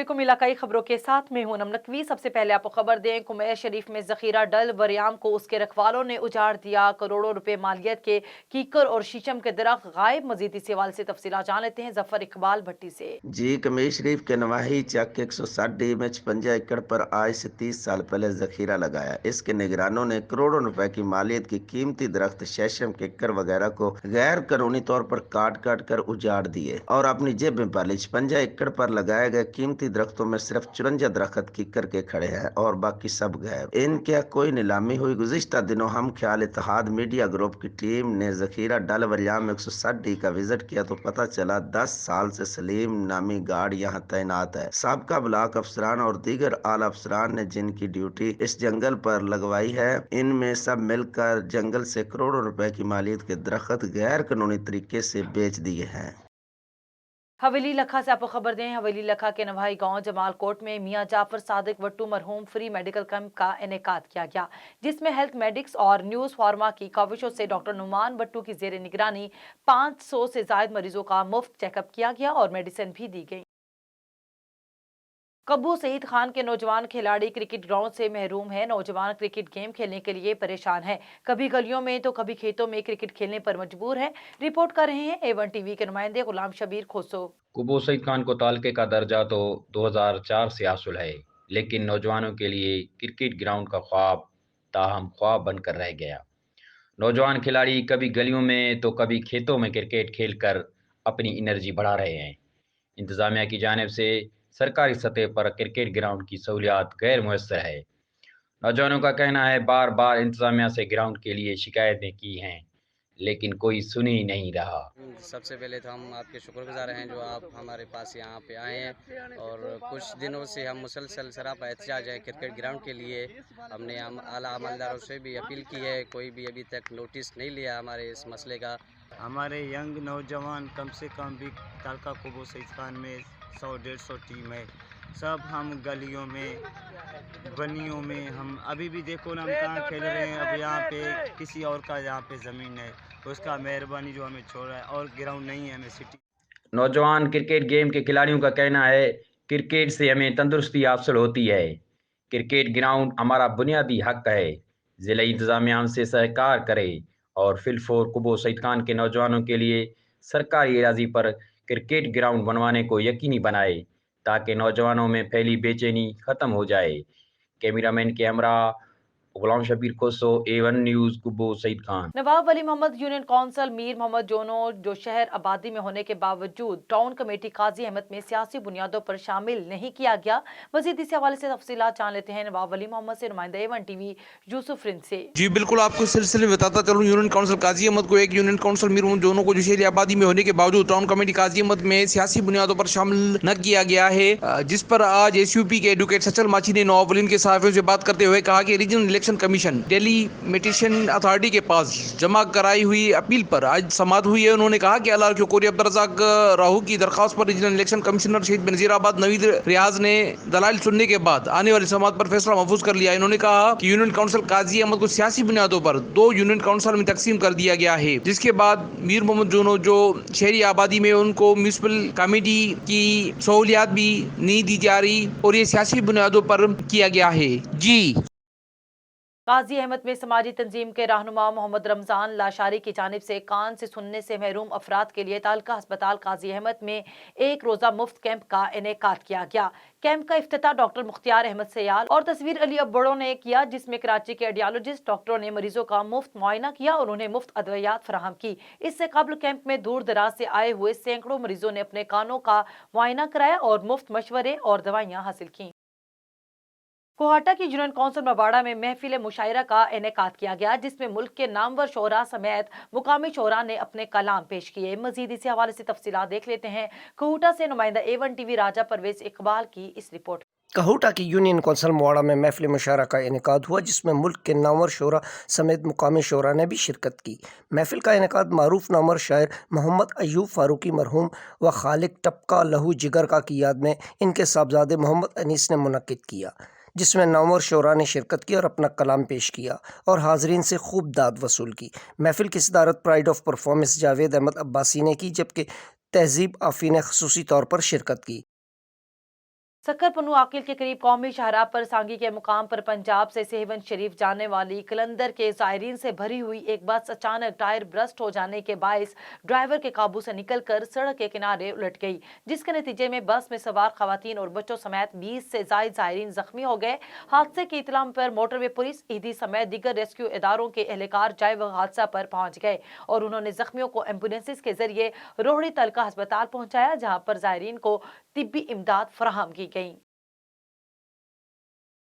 अस्सलामुअलैकुम। इलाकाई खबरों के साथ मैं हूं नमनकवी। सबसे पहले आपको खबर दें, कुमैर शरीफ में जखीरा डल वरियाम को उसके रखवालों ने उजाड़ दिया। करोड़ों रुपए मालियत के कीकर और शीशम के दरख्त गायब। मजीद इस हवाले से तफसीलात जान लेते हैं जफर इकबाल भट्टी से। जी कमीर शरीफ के नवाही चक 160 डी में 56 एकड़ पर आज से 30 साल पहले जखीरा लगाया। इसके निगरानों ने करोड़ों रुपए की मालियत की कीमती दरख्त शेषम किक्कर वगैरह को गैर कानूनी तौर पर काट काट कर उजाड़ दिए और अपनी जेब में पाली। 56 एकड़ पर लगाए गए कीमती दरख्तों में सिर्फ 54 दरख्त किक्कर के खड़े हैं और बाकी सब गायब। इनकी कोई नीलामी हुई? गुज़िश्ता दिनों हम ख्याल इत्तेहाद मीडिया ग्रुप की टीम ने जखीरा डल वरियाम 160 डी का विजिट किया तो पता चला 10 साल से सलीम नामी गार्ड यहाँ तैनात है। साबका ब्लॉक अफसरान और दीगर आला अफसरान ने जिनकी ड्यूटी इस जंगल पर लगवाई है, इनमें सब मिलकर जंगल से करोड़ों रुपए की मालियत के दरख्त गैर कानूनी तरीके से बेच दिए हैं। हवेली लखा से आपको खबर दें, हवेली लखा के नवाही गांव जमालकोट में मियां जाफर सादिक वट्टू मरहूम फ्री मेडिकल कैंप का इनेकाद किया गया, जिसमें हेल्थ मेडिक्स और न्यूज फार्मा की काविशों से डॉक्टर नुमान वट्टू की जेर निगरानी 500 से जायद मरीजों का मुफ्त चेकअप किया गया और मेडिसिन भी दी गई। कब्बू सईद खान के नौजवान खिलाड़ी क्रिकेट ग्राउंड से महरूम है। नौजवान क्रिकेट गेम खेलने के लिए परेशान है, कभी गलियों में तो कभी खेतों में क्रिकेट खेलने पर मजबूर है। रिपोर्ट कर रहे हैं A1 टीवी के नुमाइंदे गुलाम शबीर खोसो। कुबू सईद खान को तालके का दर्जा तो 2004 से हासिल है, लेकिन नौजवानों के लिए क्रिकेट ग्राउंड का ख्वाब ताहम ख्वाब बनकर रह गया। नौजवान खिलाड़ी कभी गलियों में तो कभी खेतों में क्रिकेट खेलकर अपनी एनर्जी बढ़ा रहे हैं। इंतजामिया की जानिब से सरकारी सतह पर क्रिकेट ग्राउंड की सहूलियात गैर मुयस्सर है। नौजवानों का कहना है बार बार इंतजामिया से ग्राउंड के लिए शिकायतें की हैं, लेकिन कोई सुन ही नहीं रहा। सबसे पहले तो हम आपके शुक्रगुजार हैं जो आप हमारे पास यहाँ पे आए हैं, और कुछ दिनों से हम मुसलसल सरापा एहतजाज है क्रिकेट ग्राउंड के लिए। हमने हम आला अमलदारों से भी अपील की है, कोई भी अभी तक नोटिस नहीं लिया हमारे इस मसले का। हमारे यंग नौजवान कम से कम भी तालका कुबू सईद खान में 100-150 टीम है। सब हम गलियों में बनियों में हम अभी भी देखो ना हम कहाँ खेल रहे हैं। अब यहाँ पे किसी और का यहाँ पे ज़मीन है, उसका मेहरबानी जो हमें छोड़ा है, और ग्राउंड नहीं है हमें सिटी। नौजवान क्रिकेट गेम के खिलाड़ियों का कहना है क्रिकेट से हमें तंदुरुस्ती हासिल होती है, क्रिकेट ग्राउंड हमारा बुनियादी हक है। ज़िला इंतज़ामिया हमसे सहकार करे और फिलफोर कुबू सईद खान के नौजवानों के लिए सरकारी अराजी पर क्रिकेट ग्राउंड बनवाने को यकीनी बनाए ताकि नौजवानों में फैली बेचैनी ख़त्म हो जाए। कैमरामैन के हमरा गुलाम शबीर खोसो, A1 न्यूज़, कुबू सईद खान। नवाब वली मोहम्मद यूनियन काउंसिल मीर मोहम्मद जोनो जो शहर आबादी में होने के बावजूद टाउन कमेटी काजी अहमद में सियासी बुनियादों पर शामिल नहीं किया गया। मजीद इस हवाले से तफसीलात जान लेते हैं नवाब वली मोहम्मद से नुमाइंदा A1 टीवी यूसुफ रिंद से। जी बिल्कुल, आपको इस सिलसिले में बताता चलूँ, यूनियन काउंसिल काजी अहमद को एक यूनियन काउंसिल मीर मोहम्मद जोनो को जो शहरी आबादी में होने के बावजूद टाउन कमेटी काजी अहमद में सियासी बुनियादों पर शामिल न किया गया है, जिस पर आज SUP के एडवोकेट सचल माची ने नवाब वली के सहाफ़ियों से बात करते हुए कहा कि रीजनल इलेक्शन कमीशन डेलीमिटेशन अथॉरिटी के पास जमा कराई हुई अपील पर आज समाअत हुई है। उन्होंने कहा कि अल्लाह कोरी अब्दुल रज़ाक राहू की दरख्वास्त पर रीजनल इलेक्शन कमिश्नर शहीद बेनज़ीराबाद नवीद रियाज ने दलाइल सुनने के बाद आने वाली समाअत पर फैसला महफूज कर लिया। इन्होंने कहा कि यूनियन काउंसिल काजी अहमद को सियासी बुनियादों पर 2 यूनियन काउंसिल में तकसीम कर दिया गया है, जिसके बाद मीर मोहम्मद जोनो जो शहरी आबादी में उनको म्यूनिसिपल कमेटी की सहूलियात भी नहीं दी जा रही और ये सियासी बुनियादों पर किया गया है। जी काजी अहमद में समाजी तंजीम के रहनुमा मोहम्मद रमजान लाशारी की जानिब से कान से सुनने से महरूम अफराद के लिए तालका अस्पताल काजी अहमद में एक रोज़ा मुफ्त कैंप का इनेकाद किया गया। कैंप का इफ्तिताह डॉक्टर मुख्तियार अहमद सयाल और तस्वीर अली अब्बड़ो ने किया, जिसमें कराची के एडियोलॉजिस्ट डॉक्टरों ने मरीजों का मुफ्त मुआयना किया और उन्हें मुफ्त अदवियात फराहम की। इससे कबल कैंप में दूर दराज से आए हुए सैकड़ों मरीजों ने अपने कानों का मुआयना कराया और मुफ्त मशवरे और दवाइयाँ हासिल की। कोहाटा की यूनियन काउंसिल मवाड़ा में महफिल मुशायरा का इनेकाद किया गया, जिसमें मुल्क के नामवर शोरा समेत मुकामी शोरा ने अपने कलाम पेश किए। मजीद इसी हवाले से तफसीलात देख लेते हैं कोहटा से नुमाइंदा A1 टीवी राजा परवेज इकबाल की इस रिपोर्ट। कहूटा की यूनियन कौंसल मवाड़ा में महफिल मुशायरा का इनेकाद हुआ, जिसमें मुल्क के नामवर शोरा समेत मुकामी शोरा ने भी शिरकत की। महफिल का इनेकाद मारूफ नामवर शायर मोहम्मद अयूब फारूकी मरहूम व खालिक टपका लहू जिगर का की याद में इनके साहबजादे मोहम्मद अनीस ने मुनक्किद किया, जिसमें नामवर शोरा ने शिरकत की और अपना कलाम पेश किया और हाजरीन से खूब दाद वसूल की। महफिल की सदारत pride of performance Javed Ahmed Abbasi ने की, जबकि तहजीब आफी ने खसूसी तौर पर शिरकत की। सक्कर पन्नू आकिल के करीब कौमी शाहराह पर सांगी के मुकाम पर पंजाब से सेहवन शरीफ जाने वाली कलंदर के ज़ायरीन से भरी हुई एक बस अचानक टायर ब्रस्ट हो जाने के बायस ड्राइवर के काबू से निकलकर सड़क के किनारे उलट गई, जिसके नतीजे में बस में सवार खवातीन और बच्चों समेत 20 से ज़ायद ज़ायरीन जख्मी हो गए। हादसे की इत्तला पर मोटरवे पुलिस, ईदी समेत दीगर रेस्क्यू इदारों के एहलकार जाए वक्त हादसा पर पहुंच गए और उन्होंने जख्मियों को एम्बुलेंस के जरिए रोहड़ी तलका अस्पताल पहुंचाया, जहां पर ज़ायरीन को तिब्बी इमदाद फराहम की गई।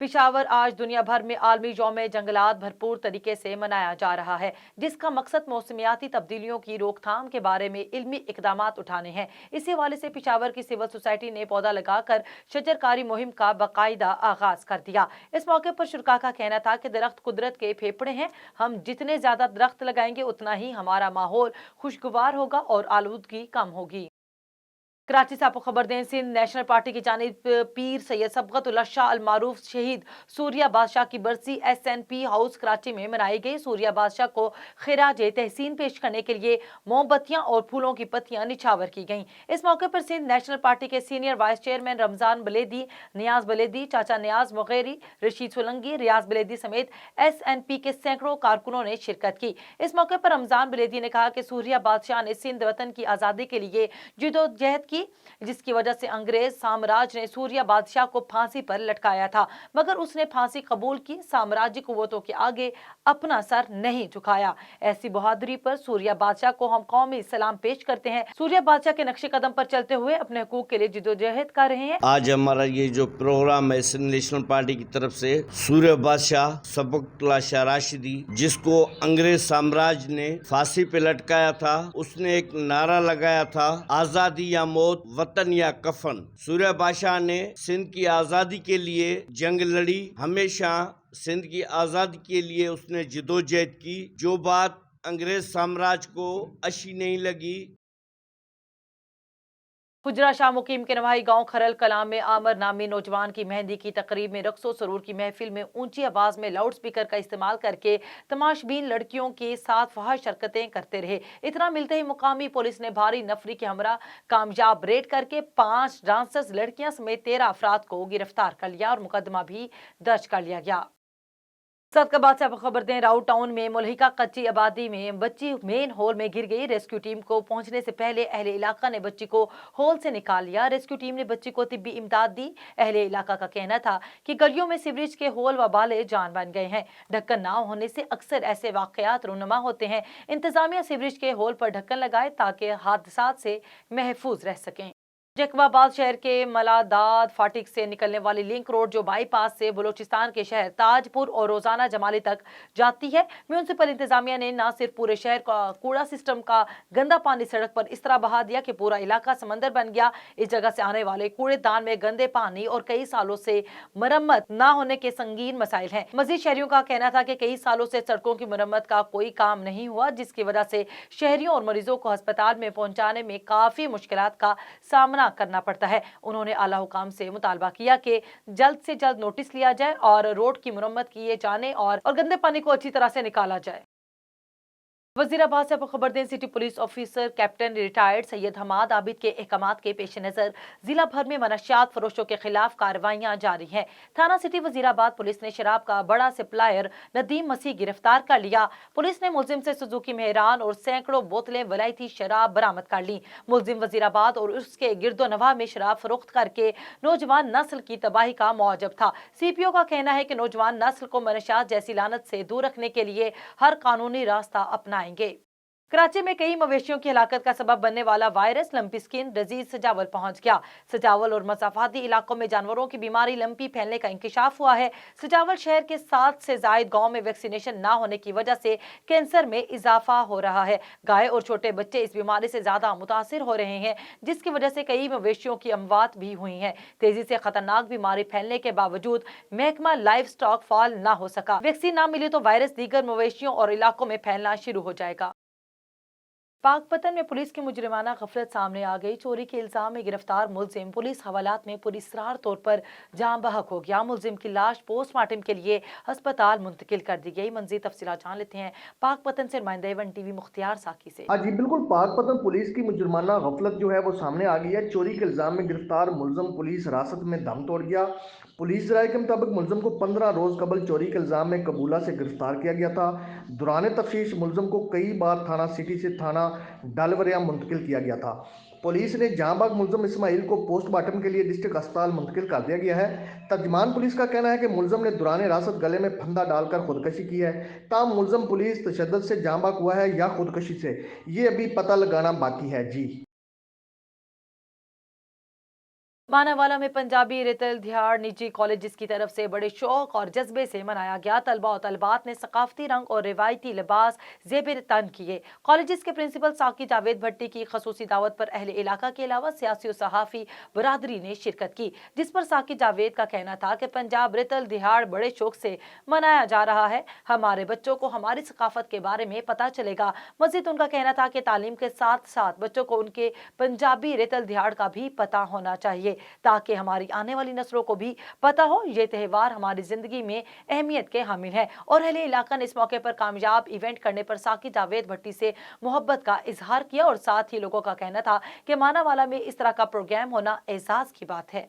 पिशावर आज दुनिया भर में आलमी यौम जंगलात भरपूर तरीके से मनाया जा रहा है, जिसका मकसद मौसमियाती तब्दीलियों की रोकथाम के बारे में इल्मी इकदामात उठाने हैं। इसी हवाले से पिशावर की सिविल सोसाइटी ने पौधा लगाकर शजरकारी मुहिम का बाकायदा आगाज कर दिया। इस मौके पर शुरका का कहना था कि दरख्त कुदरत के फेफड़े हैं, हम जितने ज्यादा दरख्त लगाएंगे उतना ही हमारा माहौल खुशगवार होगा और आलूदगी कम होगी। कराची से आपको खबर दें, सिंध नेशनल पार्टी की जानिब पीर सैयद सबकतुल्लाह शाह अल मारूफ शहीद सूर्या बादशाह की बरसी SNP हाउस कराची में मनाई गई। सूर्या बादशाह को खिराज तहसीन पेश करने के लिए मोमबत्तियां और फूलों की पत्तियां निछावर की गईं। इस मौके पर सिंध नेशनल पार्टी के senior vice chairman Ramzan Baledi, Niaz Baledi, चाचा नियाज मुगेरी, रशीद सोलंगी, रियाज बलेदी समेत SNP के सैकड़ों कारकुनों ने शिरकत की। इस मौके पर रमजान बलेदी ने कहा कि सूर्या बादशाह ने सिंध वतन की आज़ादी के लिए जदोजहद की, जिसकी वजह से अंग्रेज साम्राज्य ने सूर्या बादशाह को फांसी पर लटकाया था, मगर उसने फांसी कबूल की, साम्राज्य कुव्वतों के आगे अपना सर नहीं झुकाया। ऐसी बहादुरी पर सूर्या बादशाह को हम कौमी सलाम पेश करते हैं। सूर्या बादशाह के नक्शे कदम पर चलते हुए अपने हुकूक के लिए जदोजहद कर रहे हैं। आज हमारा ये जो प्रोग्राम है सिंध नेशनल पार्टी की तरफ से सूर्या बादशाह सबकतुल्लाह शाह राशिदी, जिसको अंग्रेज साम्राज्य ने फांसी पे लटकाया था, उसने एक नारा लगाया था, आजादी या मौत, वतन या कफन। सूर्या बादशाह ने सिंध की आजादी के लिए जंग लड़ी, हमेशा सिंध की आजादी के लिए उसने जदोजहद की। जो बात अंग्रेज साम्राज्य को अच्छी नहीं लगी। हुजरा शाह मुकीम के नवाही गांव खरल कलाम में आमर नामी नौजवान की मेहंदी की तकरीब में रक्सो सरूर की महफिल में ऊंची आवाज में लाउड स्पीकर का इस्तेमाल करके तमाशबीन लड़कियों के साथ फहश हरकतें करते रहे। इतना मिलते ही मुकामी पुलिस ने भारी नफरी के हमरा कामयाब रेड करके 5 डांसर्स लड़कियां समेत 13 अफराद को गिरफ्तार कर लिया और मुकदमा भी दर्ज कर लिया गया। सदका बाद से आपको खबर दें, राउट टाउन में मुल्हिका कच्ची आबादी में बच्ची मेन होल में गिर गई। रेस्क्यू टीम को पहुंचने से पहले अहले इलाका ने बच्ची को होल से निकाल लिया। रेस्क्यू टीम ने बच्ची को तिब्बी इमदाद दी। अहले इलाका का कहना था कि गलियों में सीवरेज के होल व बाले जान बन गए हैं। ढक्कन ना होने से अक्सर ऐसे वाकयात रूनुमा होते हैं। इंतजामिया सीवरेज के होल पर ढक्कन लगाए ताकि हादसात से महफूज रह सकें। जैकबाबाद शहर के मलादाद फाटिक से निकलने वाली लिंक रोड जो बाईपास से बलूचिस्तान के शहर ताजपुर और रोजाना जमाली तक जाती है, म्यूनिसिपल इंतजामिया ने न सिर्फ पूरे शहर का कूड़ा सिस्टम का गंदा पानी सड़क पर इस तरह बहा दिया कि पूरा इलाका समंदर बन गया। इस जगह से आने वाले कूड़ेदान में गंदे पानी और कई सालों से मरम्मत न होने के संगीन मसाइल हैं। मजीद शहरियों का कहना था कि कई सालों से सड़कों की मरम्मत का कोई काम नहीं हुआ, जिसकी वजह से शहरियों और मरीजों को अस्पताल में पहुंचाने में काफी मुश्किलात का सामना करना पड़ता है। उन्होंने आला हुकाम से मुतालबा किया कि जल्द से जल्द नोटिस लिया जाए और रोड की मुरम्मत किए जाने और गंदे पानी को अच्छी तरह से निकाला जाए। वजीराबाद से आपको खबर दें, city police officer captain retired Syed Hammad Abid के अहकामात के पेश नजर जिला भर में मनशियात फरोशों के खिलाफ कार्रवाइयां जारी हैं। थाना सिटी वजीराबाद पुलिस ने शराब का बड़ा सप्लायर नदीम मसीह गिरफ्तार कर लिया। पुलिस ने मुलजिम से सुजुकी मेहरान और सैकड़ों बोतलें वलायती शराब बरामद कर ली। मुलजिम वजीराबाद और उसके गिरदो नवाह में शराब फरोख्त करके नौजवान नस्ल की तबाही का मौजब था। CPO का कहना है कि नौजवान नस्ल को मनशियात जैसी लानत से दूर रखने के लिए हर कानूनी रास्ता अपनाएंगे। कराची में कई मवेशियों की हलाकत का सबब बनने वाला वायरस लंपी स्किन डिजीज सजावल पहुंच गया। सजावल और मसाफाती इलाकों में जानवरों की बीमारी लंपी फैलने का इंकशाफ हुआ है। सजावल शहर के 7 से जायद गांव में वैक्सीनेशन ना होने की वजह से कैंसर में इजाफा हो रहा है। गाय और छोटे बच्चे इस बीमारी से ज्यादा मुतासिर हो रहे हैं, जिसकी वजह से कई मवेशियों की अमवात भी हुई हैं। तेजी से खतरनाक बीमारी फैलने के बावजूद महकमा लाइफ स्टॉक फाल ना हो सका। वैक्सीन ना मिली तो वायरस दीगर मवेशियों और इलाकों में फैलना शुरू हो जाएगा। पाक पतन में पुलिस की मुजरिमाना गफलत सामने आ गई। चोरी के इल्जाम में गिरफ्तार मुलजिम पुलिस हवालात में पुरस्रार तौर पर जाँ बहक हो गया। मुलजिम की लाश पोस्टमार्टम के लिए अस्पताल मुंतकिल कर दी गई। मज़ीद तफसीलात जान लेते हैं पाक पतन से नुमाइंदा वन टीवी मुख्तियार साकी से। हाँ जी बिल्कुल, पाकपतन पुलिस की मुजरमाना गफलत जो है वो सामने आ गई है। चोरी के इल्ज़ाम में गिरफ्तार मुलजम पुलिस हिरासत में दम तोड़ गया। पुलिस राय के मुताबिक मुलजम को 15 रोज़ कबल चोरी के इल्ज़ाम में कबूला से गिरफ्तार किया गया था। दौरान तफ्तीश मुलजम को कई बार थाना सिटी से थाना डालवरिया मुंतकिल किया गया था। पुलिस ने जहां बाग मुलजम इस्माइल को पोस्टमार्टम के लिए डिस्ट्रिक्ट अस्पताल मुंतकिल कर दिया गया है। तर्जमान पुलिस का कहना है कि मुलजम ने दौरान हिरासत गले में फंदा डालकर खुदकशी की है। ताम मुलजम पुलिस तशद्दुद से जहां बाग हुआ है या खुदकशी से, ये अभी पता लगाना बाकी है। जी मानावाला में पंजाबी रितल दिहाड़ निजी कॉलेजेस की तरफ से बड़े शौक और जज्बे से मनाया गया। तलबा और तलबात ने सकाफती रंग और रिवायती लिबास जेबर तन किए। कॉलेजेस के प्रिंसिपल साकी जावेद भट्टी की खसूसी दावत पर अहले इलाका के अलावा सियासी और सहाफ़ी बरादरी ने शिरकत की, जिस पर साकी जावेद का कहना था कि पंजाब रितल दिहाड़ बड़े शौक से मनाया जा रहा है। हमारे बच्चों को हमारी सकाफत के बारे में पता चलेगा। मजीद उनका कहना था कि तालीम के साथ साथ बच्चों को उनके पंजाबी रितल दिहाड़ का भी पता होना चाहिए, ताकि हमारी आने वाली नस्लों को भी पता हो ये त्यौहार हमारी जिंदगी में अहमियत के हामिल है। और अहले इलाका ने इस मौके पर कामयाब इवेंट करने पर साकी जावेद भट्टी से मोहब्बत का इजहार किया और साथ ही लोगों का कहना था कि मानावाला में इस तरह का प्रोग्राम होना एजाज की बात है।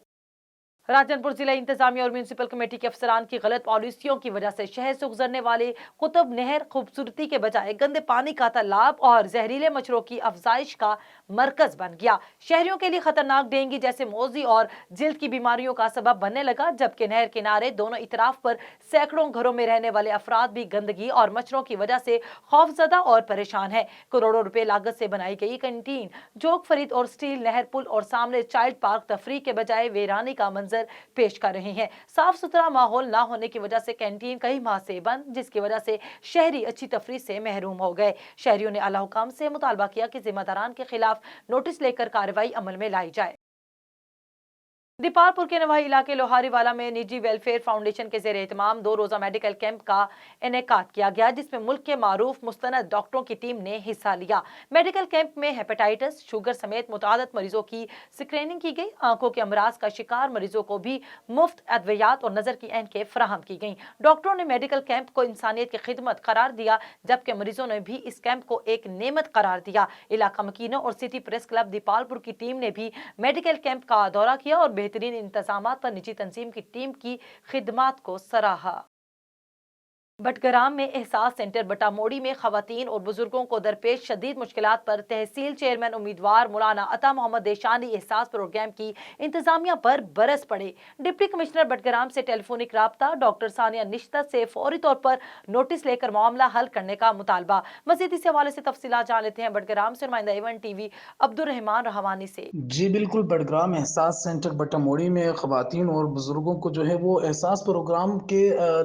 राजनपुर जिला इंतजामिया और म्यूनसिपल कमेटी के अफसरान की गलत पॉलिसियों की वजह से शहर से गुजरने वाले कुतुब नहर खूबसूरती के बजाय गंदे पानी का तालाब और जहरीले मच्छरों की अफजाइश का मरकज बन गया। शहरियों के लिए खतरनाक डेंगू जैसे मोजी और जिल्द की बीमारियों का सबब बनने लगा, जबकि नहर किनारे दोनों इतराफ पर सैकड़ों घरों में रहने वाले अफराद भी गंदगी और मच्छरों की वजह से खौफजदा और परेशान है। करोड़ों रुपए लागत से बनाई गई कैंटीन, जोग फरीद और स्टील नहर पुल और सामने चाइल्ड पार्क तफरीह के बजाय वीरानी का मंजर पेश कर रहे हैं। साफ सुथरा माहौल ना होने की वजह से कैंटीन कई माह से बंद, जिसकी वजह से शहरी अच्छी तफरीह से महरूम हो गए। शहरियों ने आला हुकाम से मुतालबा किया कि जिम्मेदारान के खिलाफ नोटिस लेकर कार्रवाई अमल में लाई जाए। दीपालपुर के नवाही इलाके लोहारीवाला में निजी वेलफेयर फाउंडेशन के जेर एहतमाम 2 रोजा मेडिकल कैंप का इनेकाद किया गया, जिसमें मुल्क के मारूफ मुस्तनद डॉक्टरों की टीम ने हिस्सा लिया। मेडिकल कैंप में हेपेटाइटिस, शुगर समेत मुतादद मरीजों की स्क्रीनिंग की गई। आंखों के अमराज का शिकार मरीजों को भी मुफ्त अद्वियात और नजर की ऐनकें फराहम की गई। डॉक्टरों ने मेडिकल कैंप को इंसानियत की खिदमत करार दिया, जबकि मरीजों ने भी इस कैंप को एक नेमत करार दिया। इलाका मकीनों और सिटी प्रेस क्लब दीपालपुर की टीम ने भी मेडिकल कैंप का दौरा किया और बेहतरीन इंतजामात पर निजी तंजीम की टीम की खिदमात को सराहा। बटग्राम में एहसास सेंटर बटामोड़ी में खवातीन और बुजुर्गों को दरपेश शदीद मुश्किलात पर तहसील चेयरमैन उम्मीदवार मौलाना अता मोहम्मद देशानी एहसास प्रोग्राम की इंतजामिया पर बरस पड़े। डिप्टी कमिश्नर बटग्राम से टेलीफोनिक राब्ता, डॉक्टर सानिया निश्तत से फौरी तौर पर नोटिस लेकर मामला हल करने का मुतालबा। मजीद इस हवाले से तफसीलात जान लेते हैं बटग्राम से नुमाइंदा एवन टीवी अब्दुर्रहमान रहमानी से। जी बिल्कुल, बटग्राम एहसास सेंटर बटामोड़ी में खवातीन और बुजुर्गों को जो है वो एहसास प्रोग्राम के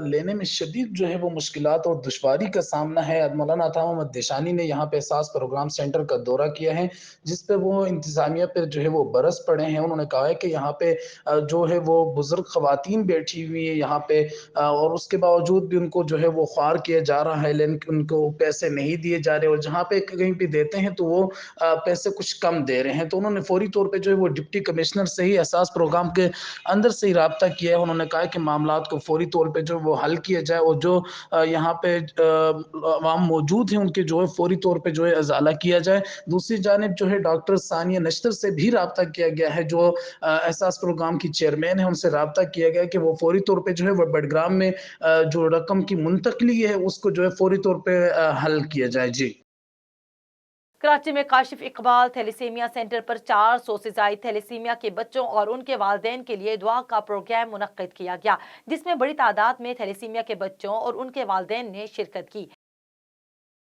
लेने में शदीद जो है वो मुश्किलात और दुश्वारी का सामना है। मौलाना अता मोहम्मद देशानी ने यहाँ पे एहसास प्रोग्राम सेंटर का दौरा किया है, जिस पे वो इंतजामिया पर जो है वो बरस पड़े हैं। उन्होंने कहा है कि यहाँ पे जो है वो बुजुर्ग खवातीन बैठी हुई है यहाँ पे, और उसके बावजूद भी उनको जो है वो ख्वार किया जा रहा है, लेकिन उनको पैसे नहीं दिए जा रहे, और जहाँ पे कहीं भी देते हैं तो वो पैसे कुछ कम दे रहे हैं। तो उन्होंने फौरी तौर पे जो है वो डिप्टी कमिश्नर से ही एहसास प्रोग्राम के अंदर से ही राब्ता किया है। उन्होंने कहा कि मामलात को फौरी तौर पे जो वो हल किया जाए, और जो यहाँ पे अवाम मौजूद हैं उनके जो है फौरी तौर पे जो है अजाला किया जाए। दूसरी जानिब जो है डॉक्टर सानिया निश्तर से भी राब्ता किया गया है, जो एहसास प्रोग्राम की चेयरमैन है, उनसे राब्ता किया गया कि वो फौरी तौर पे जो है वो बटग्राम में जो रकम की मुंतकली है उसको जो है फौरी तौर पे हल किया जाए। जी कराची में काशिफ इकबाल थैलेसीमिया सेंटर पर 400 से ज्यादा थैलेसीमिया के बच्चों और उनके वालिदैन के लिए दुआ का प्रोग्राम मुनक्किद किया गया, जिसमें बड़ी तादाद में थैलेसीमिया के बच्चों और उनके वालिदैन ने शिरकत की।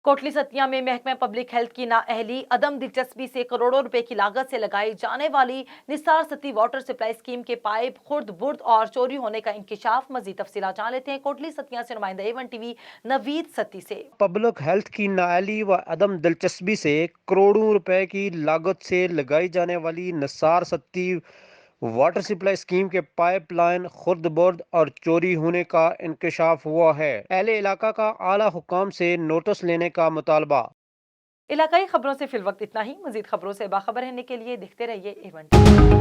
कोटली सतिया में महकमा पब्लिक हेल्थ की नाअहली, अदम दिलचस्पी से करोड़ों रुपए की लागत से लगाई जाने वाली निसार सती वाटर सप्लाई स्कीम के पाइप खुर्द बुर्द और चोरी होने का इंकिशाफ। मजीद तफसीलात जान लेते हैं कोटली सतिया से नुमाइंदा एवन टीवी नवीद सती से। पब्लिक हेल्थ की नाअहली व अदम दिलचस्पी से करोड़ों रुपए की लागत से लगाई जाने वाली निसार सती वाटर सप्लाई स्कीम के पाइपलाइन खुर्द बुर्द और चोरी होने का इंकशाफ हुआ है। अहले इलाका का आला हुकाम से नोटिस लेने का मुतालबा। इलाकाई खबरों से फिल वक्त इतना ही। मजीद खबरों से बाखबर रहने के लिए देखते रहिए A1 टीवी।